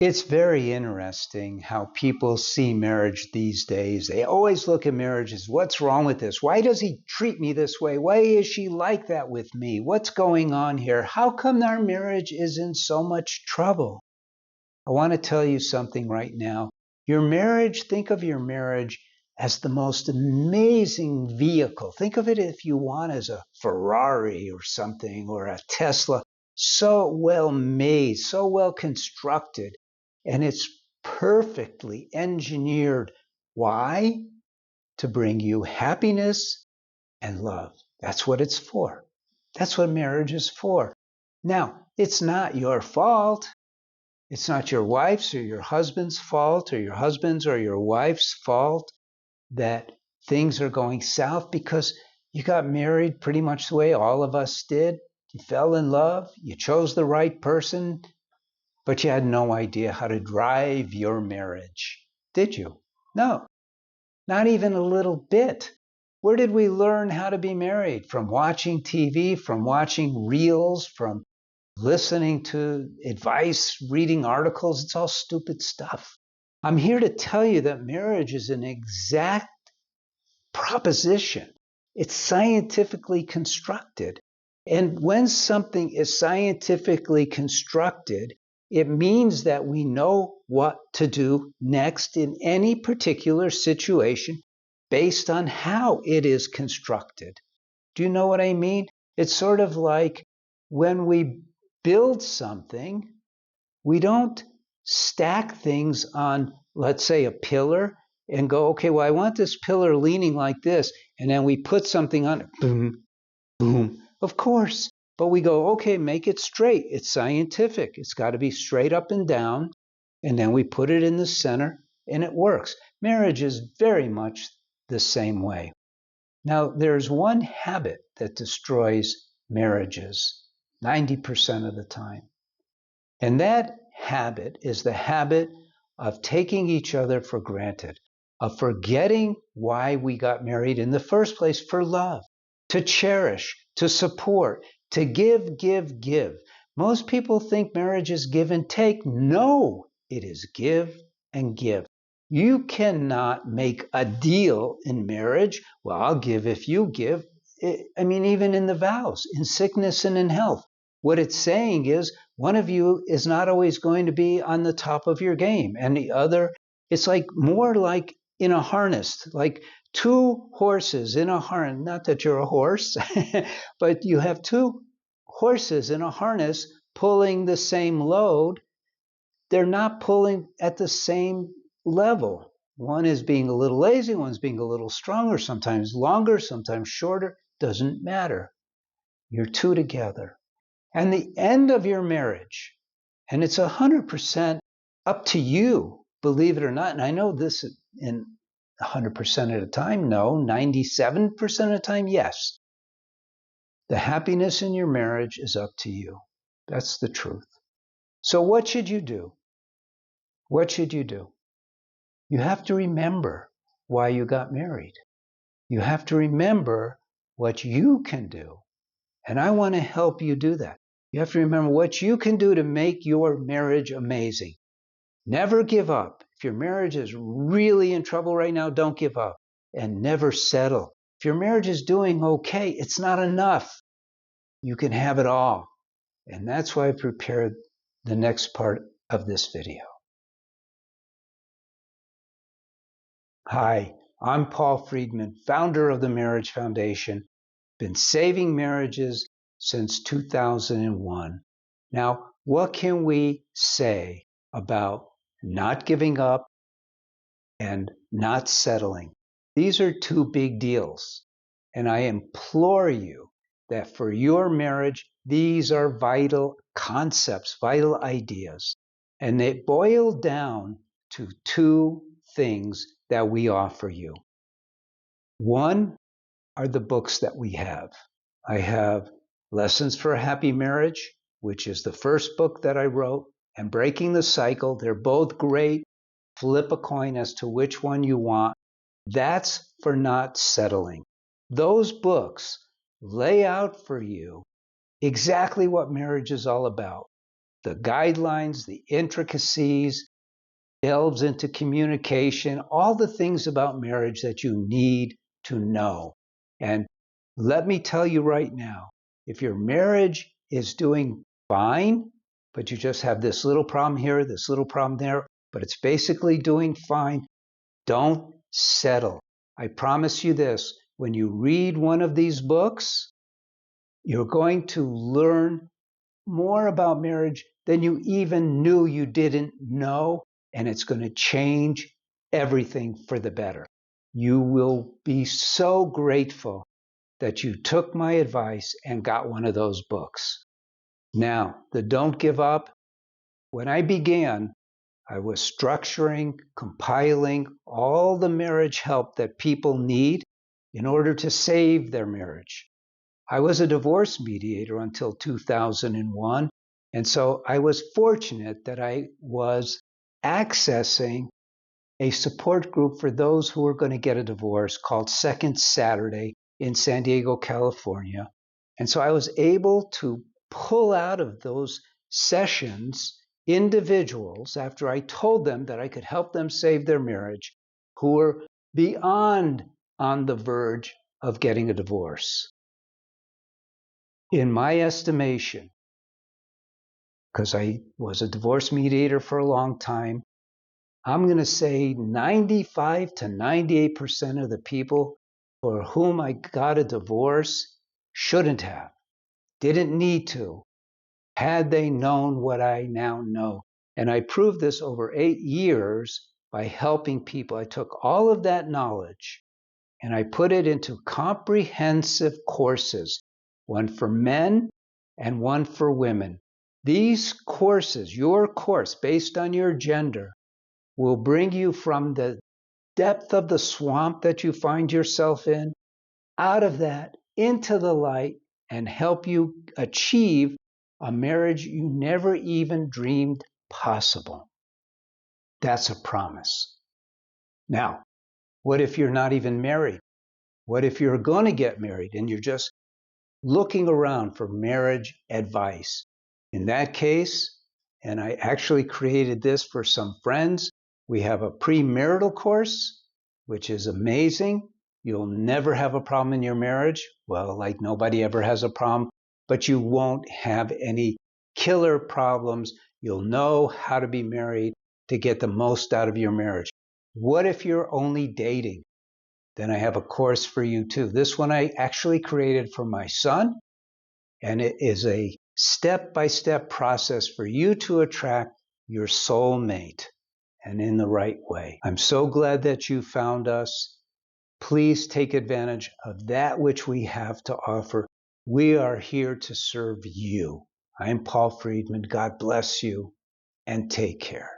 It's very interesting how people see marriage these days. They always look at marriage as, what's wrong with this? Why does he treat me this way? Why is she like that with me? What's going on here? How come our marriage is in so much trouble? I want to tell you something right now. Your marriage, think of your marriage as the most amazing vehicle. Think of it, if you want, as a Ferrari or something, or a Tesla. So well made, so well constructed, and it's perfectly engineered. Why? To bring you happiness and love. That's what it's for. That's what marriage is for. Now, it's not your fault. It's not your wife's or your husband's fault, or your husband's or your wife's fault that things are going south, because you got married pretty much the way all of us did. You fell in love, you chose the right person, but you had no idea how to drive your marriage. Did you? No, not even a little bit. Where did we learn how to be married? From watching TV, from watching reels, from listening to advice, reading articles. It's all stupid stuff. I'm here to tell you that marriage is an exact proposition. It's scientifically constructed. And when something is scientifically constructed, it means that we know what to do next in any particular situation based on how it is constructed. Do you know what I mean? It's sort of like when we build something, we don't stack things on, let's say, a pillar and go, okay, well, I want this pillar leaning like this. And then we put something on it, boom, boom. Of course. But we go, okay, make it straight. It's scientific. It's got to be straight up and down. And then we put it in the center and it works. Marriage is very much the same way. Now, there's one habit that destroys marriages 90% of the time. And that habit is the habit of taking each other for granted, of forgetting why we got married in the first place, for love, to cherish, to support, to give, give, give. Most people think marriage is give and take. No, it is give and give. You cannot make a deal in marriage. Well, I'll give if you give. I mean, even in the vows, in sickness and in health. What it's saying is one of you is not always going to be on the top of your game, and the other, it's like more like in a harness, like two horses in a harness. Not that you're a horse, but you have two horses in a harness pulling the same load. They're not pulling at the same level. One is being a little lazy, one's being a little stronger, sometimes longer, sometimes shorter. Doesn't matter. You're two together. And the end of your marriage, and it's 100% up to you, believe it or not. And I know this in 100% of the time, no, 97% of the time, yes. The happiness in your marriage is up to you. That's the truth. So what should you do? What should you do? You have to remember why you got married. You have to remember what you can do. And I want to help you do that. You have to remember what you can do to make your marriage amazing. Never give up. If your marriage is really in trouble right now, don't give up. And never settle. If your marriage is doing okay, it's not enough. You can have it all. And that's why I prepared the next part of this video. Hi, I'm Paul Friedman, founder of the Marriage Foundation. Been saving marriages since 2001. Now, what can we say about not giving up and not settling? These are two big deals. And I implore you that for your marriage, these are vital concepts, vital ideas. And they boil down to two things that we offer you. One are the books that we have. I have Lessons for a Happy Marriage, which is the first book that I wrote, and Breaking the Cycle. They're both great. Flip a coin as to which one you want. That's for not settling. Those books lay out for you exactly what marriage is all about. the guidelines, the intricacies, delves into communication, all the things about marriage that you need to know. And let me tell you right now, if your marriage is doing fine, but you just have this little problem here, this little problem there, but it's basically doing fine, don't settle. I promise you this, when you read one of these books, you're going to learn more about marriage than you even knew you didn't know, and it's going to change everything for the better. You will be so grateful that you took my advice and got one of those books. Now, the Don't Give Up, when I began, I was structuring, compiling all the marriage help that people need in order to save their marriage. I was a divorce mediator until 2001, and so I was fortunate that I was accessing a support group for those who were going to get a divorce called Second Saturday in San Diego, California. And so I was able to pull out of those sessions individuals, after I told them that I could help them save their marriage, who were beyond on the verge of getting a divorce. In my estimation, because I was a divorce mediator for a long time, I'm going to say 95 to 98% of the people for whom I got a divorce shouldn't have, didn't need to, had they known what I now know. And I proved this over 8 years by helping people. I took all of that knowledge and I put it into comprehensive courses, one for men and one for women. These courses, your course based on your gender, will bring you from the depth of the swamp that you find yourself in, out of that, into the light, and help you achieve a marriage you never even dreamed possible. That's a promise. Now, what if you're not even married? What if you're going to get married and you're just looking around for marriage advice? In that case, and I actually created this for some friends, we have a premarital course, which is amazing. You'll never have a problem in your marriage. Well, like nobody ever has a problem, but you won't have any killer problems. You'll know how to be married to get the most out of your marriage. What if you're only dating? Then I have a course for you too. This one I actually created for my son, and it is a step-by-step process for you to attract your soulmate, and in the right way. I'm so glad that you found us. Please take advantage of that which we have to offer. We are here to serve you. I'm Paul Friedman. God bless you, and take care.